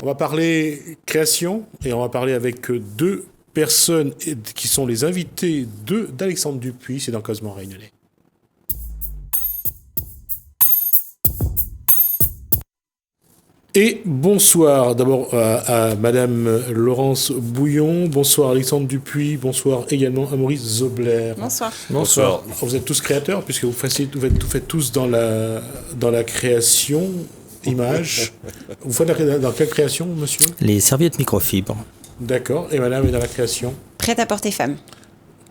va parler création et on va parler avec deux personnes qui sont les invités d'Alexandre Dupuis, c'est dans Causement Réunionnais. Et bonsoir d'abord à Madame Laurence Bouillon, bonsoir Alexandre Dupuis, bonsoir également à Maurice Zobler. Bonsoir. Bonsoir. Vous êtes tous créateurs puisque vous faites tous dans la création, image. Vous faites dans quelle création, monsieur ? Les serviettes microfibres. D'accord. Et madame est dans la création ? Prêt-à-porter femme.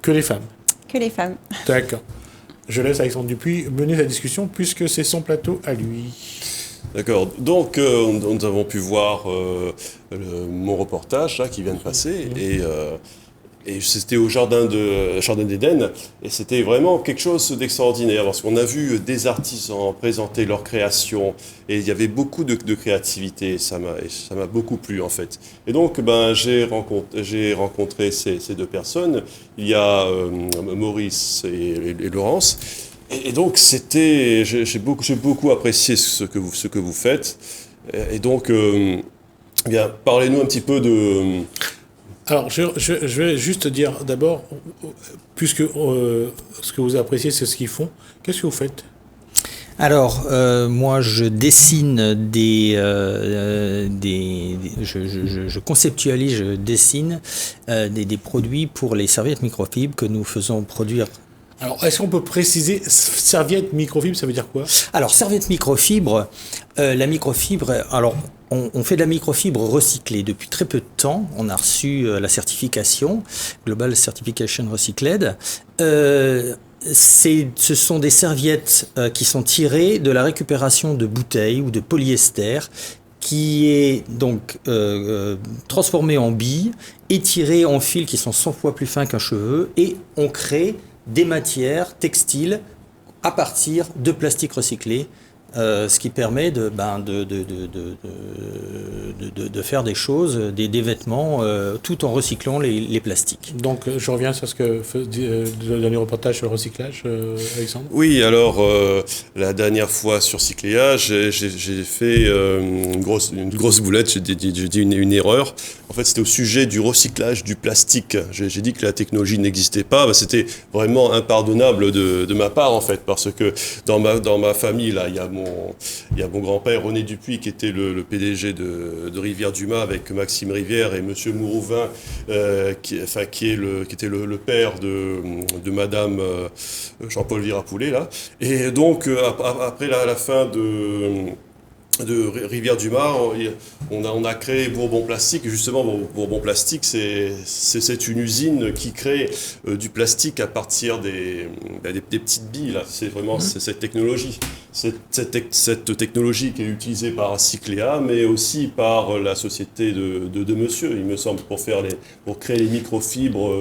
Que les femmes ? Que les femmes. D'accord. Je laisse Alexandre Dupuis mener la discussion puisque c'est son plateau à lui. D'accord. Donc, nous avons pu voir mon reportage là, qui vient de passer et c'était au Jardin d'Éden et c'était vraiment quelque chose d'extraordinaire parce qu'on a vu des artisans présenter leur création et il y avait beaucoup de créativité et ça m'a beaucoup plu en fait. Et donc, j'ai rencontré ces deux personnes. Il y a Maurice et Laurence. Et donc j'ai beaucoup apprécié ce que vous faites. Et donc, bien, parlez-nous un petit peu de. Alors, je vais juste dire d'abord, puisque ce que vous appréciez, c'est ce qu'ils font. Qu'est-ce que vous faites ? Alors, moi, je dessine je conceptualise, je dessine des produits pour les serviettes microfibres que nous faisons produire. Alors, est-ce qu'on peut préciser, serviette microfibre, ça veut dire quoi ? Alors, serviette microfibre, la microfibre, alors, on fait de la microfibre recyclée depuis très peu de temps. On a reçu la certification, Global Certification Recycled. Ce sont des serviettes qui sont tirées de la récupération de bouteilles ou de polyester qui est donc transformé en billes, étiré en fils qui sont 100 fois plus fins qu'un cheveu et on crée des matières textiles à partir de plastique recyclé, ce qui permet de faire des choses, des vêtements, tout en recyclant les plastiques. Donc, je reviens sur ce que le dernier reportage sur le recyclage, Alexandre. Oui, alors, la dernière fois sur Cycléa, j'ai fait une grosse boulette, j'ai dit une erreur. En fait, c'était au sujet du recyclage du plastique. J'ai dit que la technologie n'existait pas. C'était vraiment impardonnable de ma part, en fait, parce que dans ma famille, là, il y a mon grand-père René Dupuis, qui était le PDG de Rivière-du-Mât avec Maxime Rivière et Monsieur Mourouvin, qui était le père de Madame Jean-Paul Virapoulet, là. Et donc, après la fin de Rivière-du-Mât, on a créé Bourbon Plastique. Et justement, Bourbon Plastique, c'est une usine qui crée du plastique à partir des petites billes. Là. C'est vraiment cette technologie. Cette technologie qui est utilisée par Cycléa, mais aussi par la société de monsieur, il me semble, pour créer les microfibres.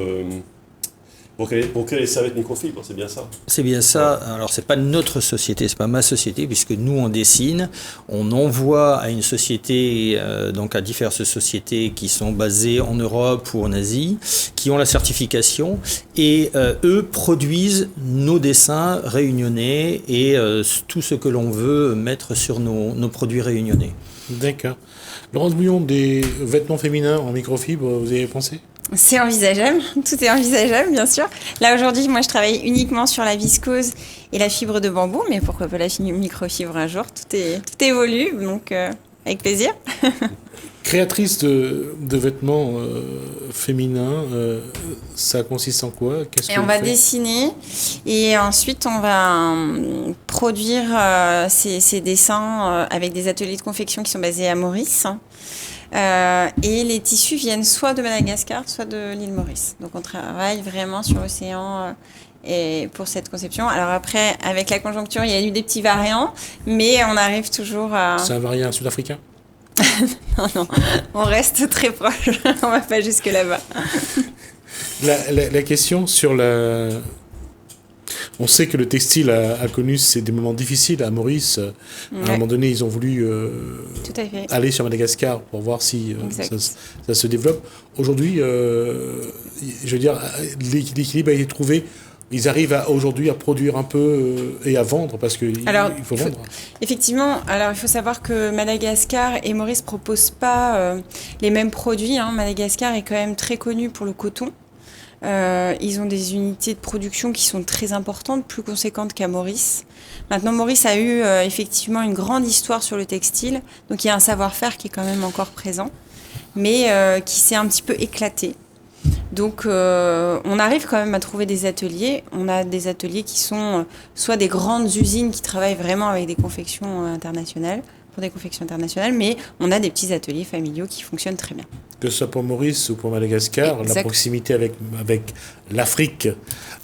Pour créer les serviettes microfibres, c'est bien ça ? C'est bien ça. Alors, c'est pas notre société, c'est pas ma société, puisque nous, on dessine, on envoie à une société, donc à diverses sociétés qui sont basées en Europe ou en Asie, qui ont la certification, et eux produisent nos dessins réunionnais et tout ce que l'on veut mettre sur nos produits réunionnais. D'accord. Laurence Bouillon, des vêtements féminins en microfibre, vous y avez pensé ? C'est envisageable, tout est envisageable bien sûr. Là aujourd'hui, moi je travaille uniquement sur la viscose et la fibre de bambou, mais pourquoi pas la microfibre un jour, tout évolue, donc avec plaisir. Créatrice de vêtements féminins, ça consiste en quoi ? Et on va dessiner et ensuite on va produire ces dessins avec des ateliers de confection qui sont basés à Maurice. Et les tissus viennent soit de Madagascar, soit de l'île Maurice. Donc on travaille vraiment sur l'océan et pour cette conception. Alors après, avec la conjoncture, il y a eu des petits variants, mais on arrive toujours à... C'est un variant sud-africain ? Non, on reste très proche, on va pas jusque là-bas. La question sur la... On sait que le textile a connu des moments difficiles à Maurice. À un moment donné, ils ont voulu aller sur Madagascar pour voir si ça se développe. Aujourd'hui, je veux dire, l'équilibre a été trouvé ils arrivent aujourd'hui à produire un peu et à vendre parce qu'il faut vendre. Effectivement, alors il faut savoir que Madagascar et Maurice ne proposent pas les mêmes produits. Madagascar est quand même très connu pour le coton. Ils ont des unités de production qui sont très importantes, plus conséquentes qu'à Maurice. Maintenant, Maurice a eu effectivement une grande histoire sur le textile, donc il y a un savoir-faire qui est quand même encore présent, mais qui s'est un petit peu éclaté. Donc, on arrive quand même à trouver des ateliers. On a des ateliers qui sont soit des grandes usines qui travaillent vraiment avec des confections internationales, pour des confections internationales, mais on a des petits ateliers familiaux qui fonctionnent très bien. Que ce soit pour Maurice ou pour Madagascar, la proximité avec l'Afrique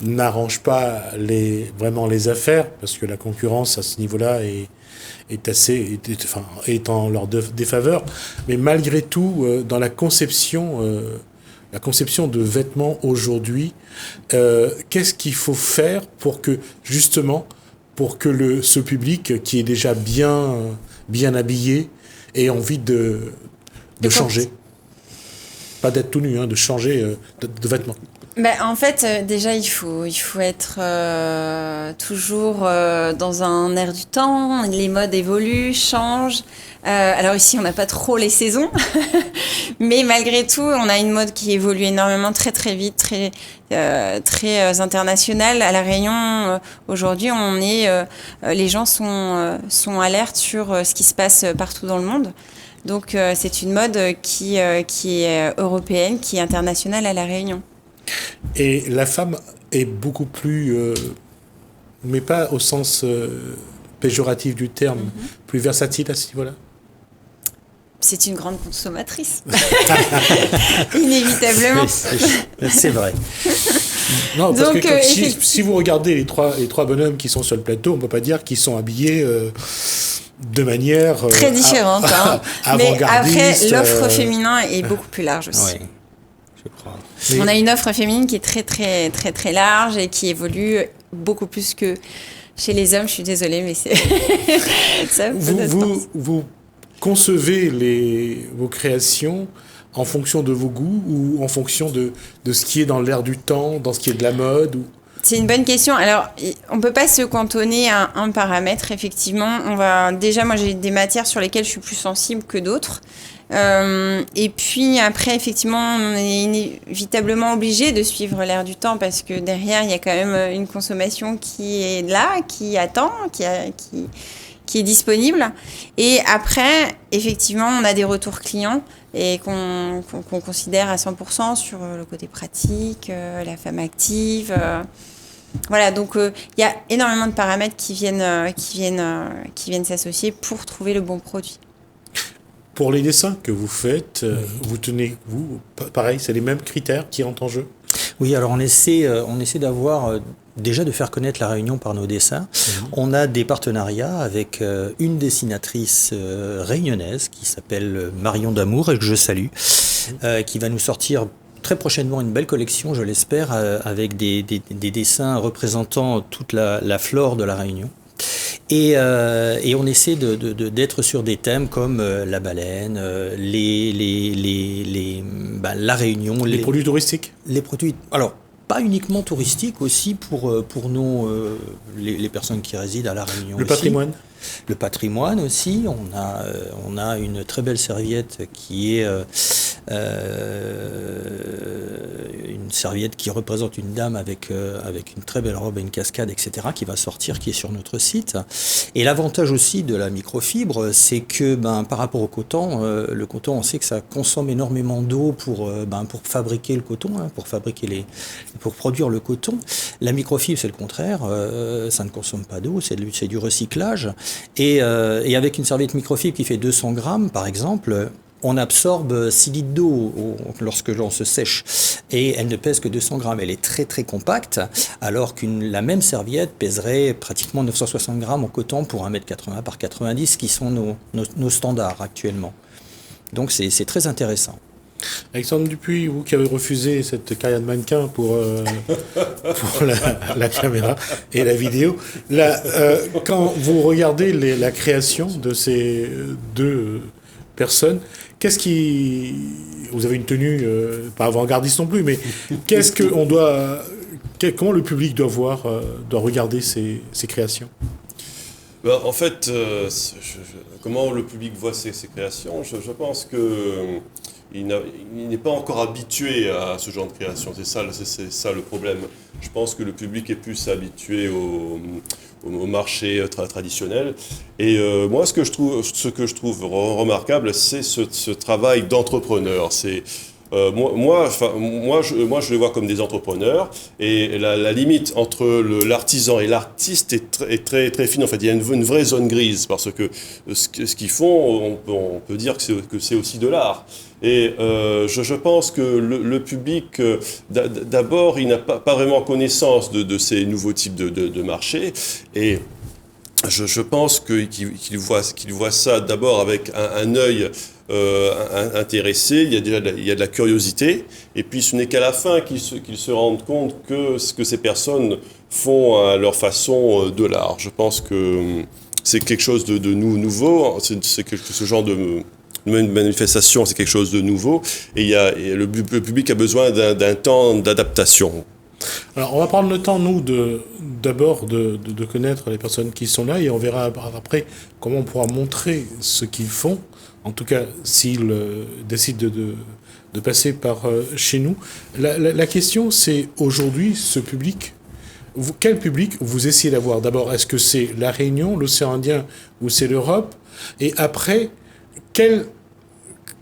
n'arrange pas vraiment les affaires, parce que la concurrence à ce niveau-là est en leur défaveur. Mais malgré tout, dans la conception de vêtements aujourd'hui, qu'est-ce qu'il faut faire pour que, justement, ce public qui est déjà bien habillé ait envie de changer? Pas d'être tout nu, de changer de vêtements. En fait, déjà, il faut être toujours dans un air du temps. Les modes évoluent, changent. Alors ici, on n'a pas trop les saisons. Mais malgré tout, on a une mode qui évolue énormément, très très vite, très internationale. À La Réunion, aujourd'hui, les gens sont alertes sur ce qui se passe partout dans le monde. Donc c'est une mode qui est européenne, qui est internationale à La Réunion. Et la femme est beaucoup plus, mais pas au sens péjoratif du terme, plus versatile à ce niveau-là? C'est une grande consommatrice. Inévitablement. C'est vrai. Non, parce que si vous regardez les trois bonhommes qui sont sur le plateau, on ne peut pas dire qu'ils sont habillés de manière très différente. Mais après, l'offre féminin est beaucoup plus large aussi. Oui, je crois. On a une offre féminine qui est très, très, très, très large et qui évolue beaucoup plus que chez les hommes. Je suis désolée, mais c'est ça. Vous concevez vos créations en fonction de vos goûts ou en fonction de ce qui est dans l'air du temps, dans ce qui est de la mode ou... C'est une bonne question. Alors, on ne peut pas se cantonner à un paramètre, effectivement. Déjà, moi, j'ai des matières sur lesquelles je suis plus sensible que d'autres. Et puis, après, effectivement, on est inévitablement obligé de suivre l'air du temps parce que derrière, il y a quand même une consommation qui est là, qui attend, qui est disponible. Et après, effectivement, on a des retours clients et qu'on considère à 100% sur le côté pratique, la femme active. Voilà, donc il y a énormément de paramètres qui viennent s'associer pour trouver le bon produit. Pour les dessins que vous faites, pareil, c'est les mêmes critères qui entrent en jeu? Oui, alors on essaie d'avoir... déjà de faire connaître La Réunion par nos dessins. On a des partenariats avec une dessinatrice réunionnaise qui s'appelle Marion Damour et que je salue, qui va nous sortir très prochainement une belle collection, je l'espère, avec des dessins représentant toute la flore de La Réunion. Et on essaie d'être sur des thèmes comme la baleine, la Réunion. Les produits touristiques? Les produits... Alors, pas uniquement touristique, aussi pour les personnes qui résident à La Réunion. Le patrimoine? Le patrimoine aussi. On a une très belle serviette qui est une serviette qui représente une dame avec une très belle robe et une cascade, etc., qui va sortir, qui est sur notre site. Et l'avantage aussi de la microfibre, c'est que par rapport au coton, le coton, on sait que ça consomme énormément d'eau pour fabriquer le coton, pour produire le coton. La microfibre, c'est le contraire, ça ne consomme pas d'eau, c'est du recyclage. Et avec une serviette microfibre qui fait 200 grammes, par exemple, on absorbe 6 litres d'eau lorsque l'on se sèche et elle ne pèse que 200 grammes. Elle est très très compacte, alors la même serviette pèserait pratiquement 960 grammes en coton pour 1m80 par 90, qui sont nos standards actuellement. Donc c'est très intéressant. Alexandre Dupuis, vous qui avez refusé cette carrière de mannequin pour la caméra et la vidéo, quand vous regardez la création de ces deux personnes, vous avez une tenue, pas avant-gardiste non plus, mais qu'est-ce Comment le public doit regarder ces créations? En fait, comment le public voit ces créations, je pense qu'il n'est pas encore habitué à ce genre de création. C'est ça le problème. Je pense que le public est plus habitué au marché traditionnel. Et moi, ce que je trouve remarquable, c'est ce travail d'entrepreneur. Moi, je les vois comme des entrepreneurs, et la limite entre l'artisan et l'artiste est très, très fine. En fait, il y a une vraie zone grise, parce que ce qu'ils font, on peut dire que c'est aussi de l'art. Et je pense que le public, d'abord, il n'a pas vraiment connaissance de ces nouveaux types de marchés, et je pense qu'il voit ça d'abord avec un œil intéressé. Il y a de la curiosité, et puis ce n'est qu'à la fin qu'ils se rendent compte que ce que ces personnes font à leur façon de l'art. Je pense que c'est quelque chose de nouveau. Ce genre de manifestation, c'est quelque chose de nouveau, et le public a besoin d'un temps d'adaptation. Alors, on va prendre le temps, nous, d'abord de connaître les personnes qui sont là, et on verra après comment on pourra montrer ce qu'ils font, en tout cas s'ils décident de passer par chez nous. La question, c'est aujourd'hui, ce public, quel public vous essayez d'avoir? D'abord, est-ce que c'est la Réunion, l'océan Indien, ou c'est l'Europe? Et après, quelle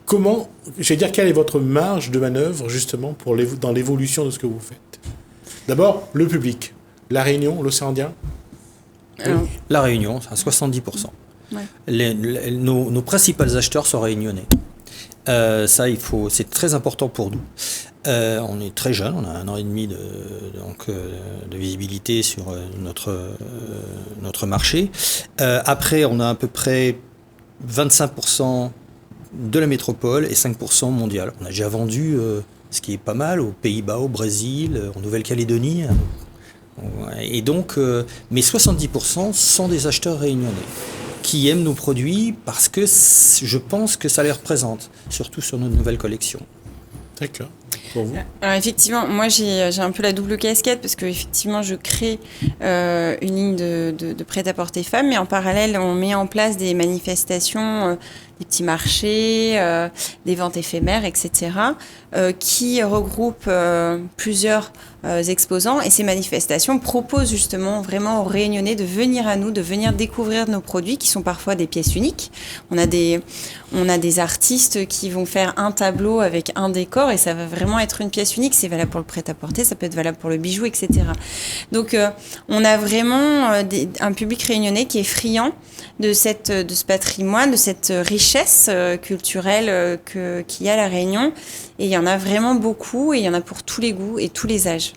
est votre marge de manœuvre, justement, dans l'évolution de ce que vous faites? D'abord, le public. La Réunion, l'océan Indien? La Réunion, à 70%. Ouais. Nos principaux acheteurs sont réunionnais. C'est très important pour nous. On est très jeune, on a 1 an et demi de visibilité sur notre marché. Après, on a à peu près 25% de la métropole et 5% mondial. On a déjà vendu, ce qui est pas mal, aux Pays-Bas, au Brésil, en Nouvelle-Calédonie. Et donc, mais 70% sont des acheteurs réunionnais qui aiment nos produits parce que je pense que ça les représente, surtout sur notre nouvelle collection. D'accord. Pour vous? Alors effectivement, moi j'ai un peu la double casquette, parce que effectivement je crée une ligne de prêt-à-porter femmes, mais en parallèle on met en place des manifestations, des petits marchés, des ventes éphémères, etc., qui regroupent plusieurs exposants, et ces manifestations proposent justement vraiment aux Réunionnais de venir à nous, de venir découvrir nos produits qui sont parfois des pièces uniques. On a des artistes qui vont faire un tableau avec un décor, et ça va vraiment être une pièce unique. C'est valable pour le prêt-à-porter, ça peut être valable pour le bijou, etc. Donc on a vraiment un public réunionnais qui est friand de ce patrimoine, de cette richesse culturelle qu'il y a à La Réunion. Et il y en a vraiment beaucoup, et il y en a pour tous les goûts et tous les âges.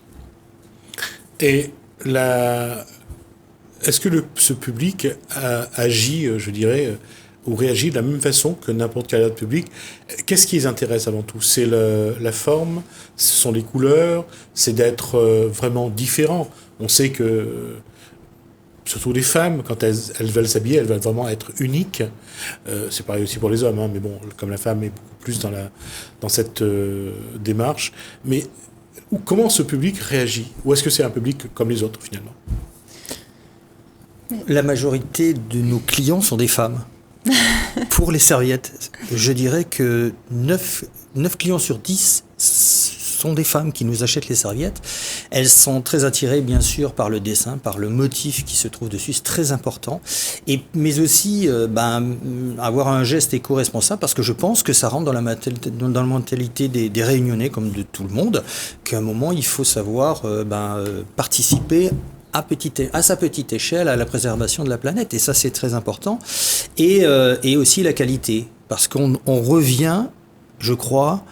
Et est-ce que ce public agit, je dirais, ou réagit de la même façon que n'importe quel autre public? Qu'est-ce qui les intéresse avant tout? C'est la forme, ce sont les couleurs, c'est d'être vraiment différent. On sait que, surtout les femmes, quand elles veulent s'habiller, elles veulent vraiment être uniques. C'est pareil aussi pour les hommes, hein, mais bon, comme la femme est beaucoup plus dans cette démarche. Mais comment ce public réagit? Ou est-ce que c'est un public comme les autres, finalement? La majorité de nos clients sont des femmes. Pour les serviettes, je dirais que 9 clients sur 10 sont des femmes qui nous achètent les serviettes. Elles sont très attirées, bien sûr, par le dessin, par le motif qui se trouve dessus, c'est très important. Mais aussi, avoir un geste éco-responsable, parce que je pense que ça rentre dans la mentalité des Réunionnais, comme de tout le monde, qu'à un moment, il faut savoir participer à sa petite échelle à la préservation de la planète, et ça c'est très important, et aussi la qualité, parce qu'on revient, je crois,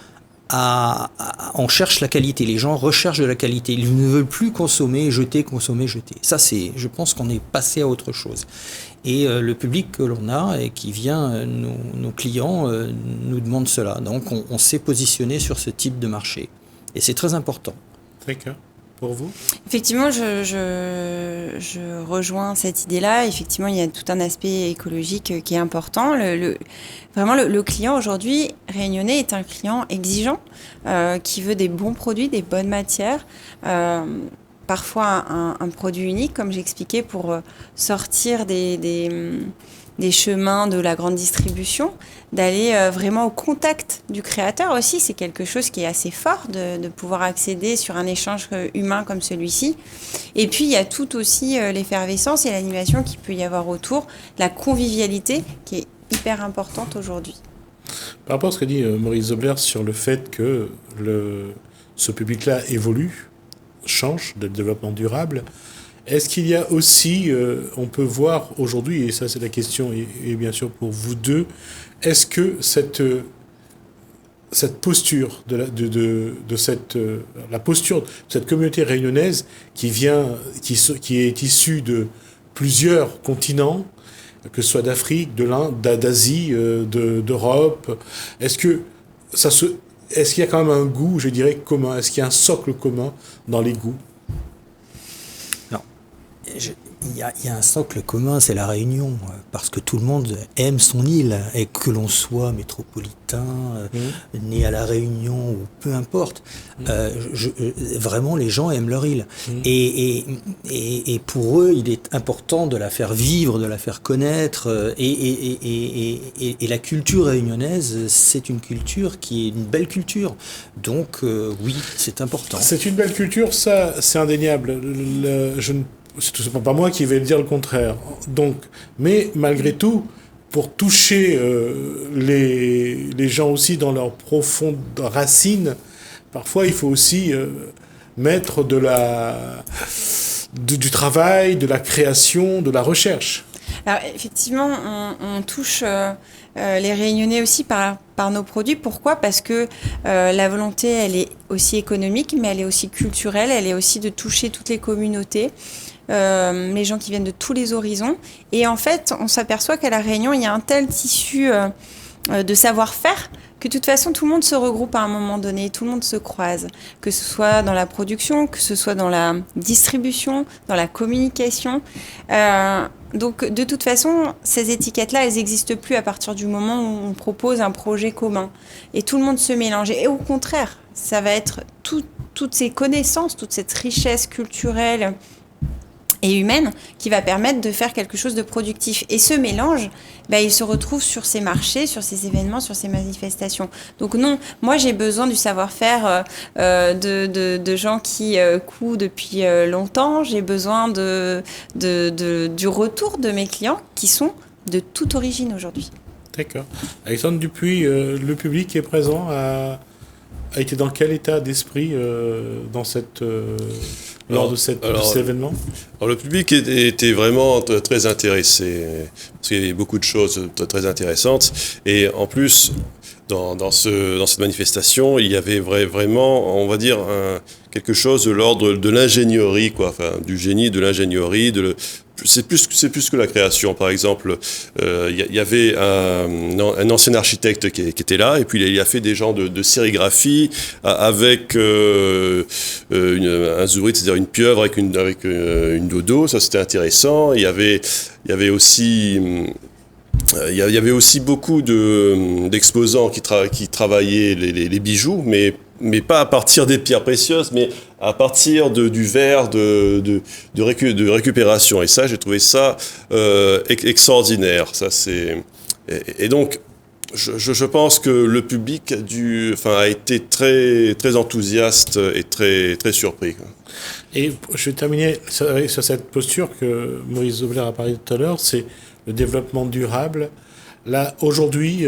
on cherche la qualité, les gens recherchent de la qualité, ils ne veulent plus consommer, jeter. Ça je pense qu'on est passé à autre chose, et le public que l'on a et qui vient, nos clients nous demandent cela, donc on s'est positionné sur ce type de marché, et c'est très important. D'accord. Pour vous? Effectivement, je rejoins cette idée-là. Effectivement, il y a tout un aspect écologique qui est important. Vraiment, le client aujourd'hui réunionnais est un client exigeant, qui veut des bons produits, des bonnes matières. parfois un produit unique, comme j'expliquais, pour sortir des chemins de la grande distribution, d'aller vraiment au contact du créateur aussi. C'est quelque chose qui est assez fort de pouvoir accéder sur un échange humain comme celui-ci. Et puis, il y a tout aussi l'effervescence et l'animation qu'il peut y avoir autour, la convivialité qui est hyper importante aujourd'hui. Par rapport à ce que dit Maurice Zobler sur le fait que ce public-là évolue, change de développement durable, est-ce qu'il y a aussi, on peut voir aujourd'hui, et ça c'est la question, et bien sûr pour vous deux, est-ce que cette posture la posture de cette communauté réunionnaise qui est issue de plusieurs continents, que ce soit d'Afrique, de l'Inde, d'Asie, d'Europe, est-ce qu'il y a quand même un goût, je dirais, commun? Est-ce qu'il y a un socle commun dans les goûts? Il y a un socle commun, c'est la Réunion, parce que tout le monde aime son île, et que l'on soit métropolitain, né à la Réunion, ou peu importe. Vraiment, les gens aiment leur île. Et pour eux, il est important de la faire vivre, de la faire connaître. Et la culture réunionnaise, c'est une culture qui est une belle culture. Donc, oui, c'est important. C'est une belle culture, ça, c'est indéniable. C'est tout simplement pas moi qui vais le dire le contraire. Donc, mais malgré tout, pour toucher les gens aussi dans leurs profondes racines, parfois il faut aussi mettre du travail, de la création, de la recherche. Alors effectivement, on touche les Réunionnais aussi par nos produits. Pourquoi ? Parce que la volonté, elle est aussi économique, mais elle est aussi culturelle, elle est aussi de toucher toutes les communautés. Les gens qui viennent de tous les horizons. Et en fait, on s'aperçoit qu'à La Réunion, il y a un tel tissu de savoir-faire que de toute façon, tout le monde se regroupe à un moment donné, tout le monde se croise, que ce soit dans la production, que ce soit dans la distribution, dans la communication. Donc, de toute façon, ces étiquettes-là, elles n'existent plus à partir du moment où on propose un projet commun. Et tout le monde se mélange. Et au contraire, ça va être toutes ces connaissances, toute cette richesse culturelle et humaine qui va permettre de faire quelque chose de productif. Et ce mélange, il se retrouve sur ces marchés, sur ces événements, sur ces manifestations. Donc non, moi j'ai besoin du savoir-faire de gens qui cousent depuis longtemps. J'ai besoin du retour de mes clients qui sont de toute origine aujourd'hui. D'accord. Alexandre Dupuis, le public qui est présent a été dans quel état d'esprit lors de cet événement ? Alors le public était vraiment très intéressé, parce qu'il y avait beaucoup de choses très intéressantes. Et en plus, dans cette manifestation, il y avait vraiment, on va dire, quelque chose de l'ordre de l'ingénierie, quoi, enfin, du génie de l'ingénierie, c'est plus que la création. Par exemple, il y avait un ancien architecte qui était là, et puis il a fait des genres de sérigraphie avec un zourit, c'est-à-dire une pieuvre avec une dodo. Ça, c'était intéressant. Il y avait aussi beaucoup d'exposants qui travaillaient les bijoux, mais pas à partir des pierres précieuses, mais à partir du verre de récupération. Et ça, j'ai trouvé ça extraordinaire. Et donc, je pense que le public a été très, très enthousiaste et très, très surpris. Et je vais terminer sur cette posture que Maurice Zobler a parlé tout à l'heure, c'est le développement durable. Là, aujourd'hui,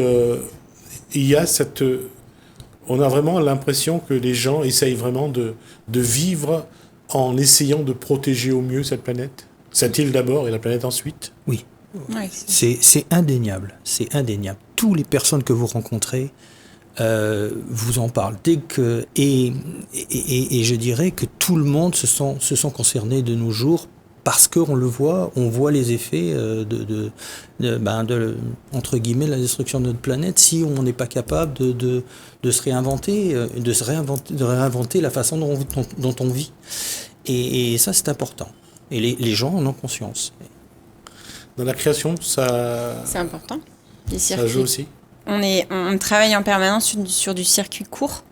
il y a on a vraiment l'impression que les gens essayent vraiment de vivre en essayant de protéger au mieux cette planète. Cette île d'abord et la planète ensuite. Oui. C'est indéniable. C'est indéniable. Toutes les personnes que vous rencontrez vous en parlent. Et je dirais que tout le monde se sent concerné de nos jours, parce qu'on le voit, on voit les effets entre guillemets, la destruction de notre planète si on n'est pas capable de se réinventer, de réinventer la façon dont on vit. Et ça, c'est important. Et les gens en ont conscience. Dans la création, ça... C'est important. Ça joue aussi. On travaille en permanence sur du circuit court.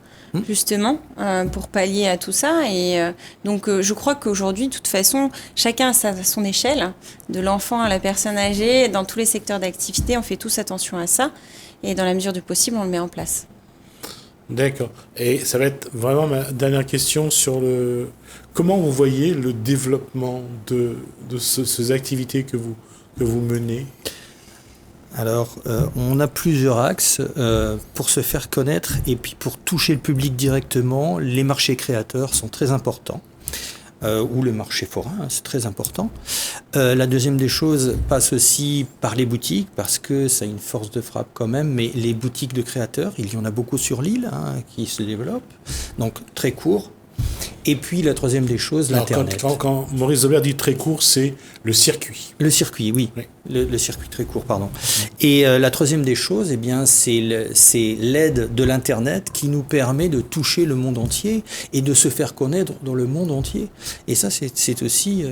justement, pour pallier à tout ça. Et donc, je crois qu'aujourd'hui, de toute façon, chacun à son échelle, de l'enfant à la personne âgée, dans tous les secteurs d'activité, on fait tous attention à ça. Et dans la mesure du possible, on le met en place. D'accord. Et ça va être vraiment ma dernière question sur comment vous voyez le développement de ces activités que vous menez? Alors, on a plusieurs axes pour se faire connaître et puis pour toucher le public directement. Les marchés créateurs sont très importants. Ou le marché forain, c'est très important. La deuxième des choses passe aussi par les boutiques, parce que ça a une force de frappe quand même, mais les boutiques de créateurs, il y en a beaucoup sur l'île qui se développent, donc très court. Et puis la troisième des choses, l'Internet. Quand Maurice Zobert dit très court, c'est le circuit. Le circuit, oui. Le circuit très court, pardon. Et la troisième des choses, eh bien, c'est l'aide de l'Internet qui nous permet de toucher le monde entier et de se faire connaître dans le monde entier. Et ça, c'est aussi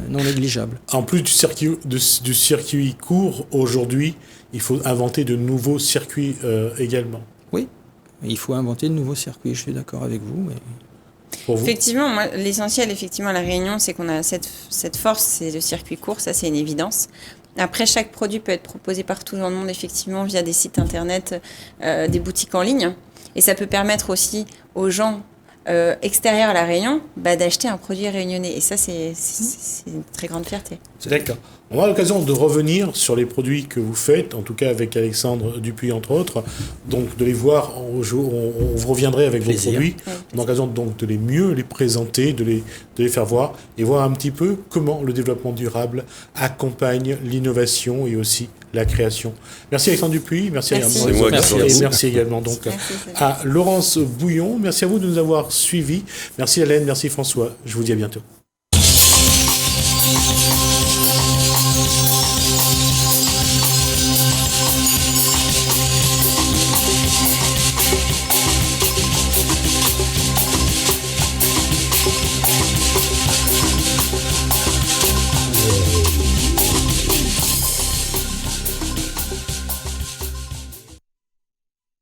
non négligeable. En plus du circuit court, aujourd'hui, il faut inventer de nouveaux circuits également. Oui, il faut inventer de nouveaux circuits, je suis d'accord avec vous. Mais... Effectivement, moi, l'essentiel, à La Réunion, c'est qu'on a cette force, c'est le circuit court, ça c'est une évidence. Après, chaque produit peut être proposé partout dans le monde, effectivement, via des sites internet, des boutiques en ligne. Et ça peut permettre aussi aux gens extérieurs à La Réunion d'acheter un produit réunionnais. Et ça, c'est une très grande fierté. D'accord. On aura l'occasion de revenir sur les produits que vous faites, en tout cas avec Alexandre Dupuis, entre autres. Donc, de les voir, on vous reviendrait avec vos produits. On a l'occasion donc de les mieux les présenter, de les faire voir et voir un petit peu comment le développement durable accompagne l'innovation et aussi la création. Merci Alexandre Dupuis, merci à Maurice et merci également donc à Laurence Bouillon. Merci à vous de nous avoir suivis. Merci Hélène, merci François. Je vous dis à bientôt.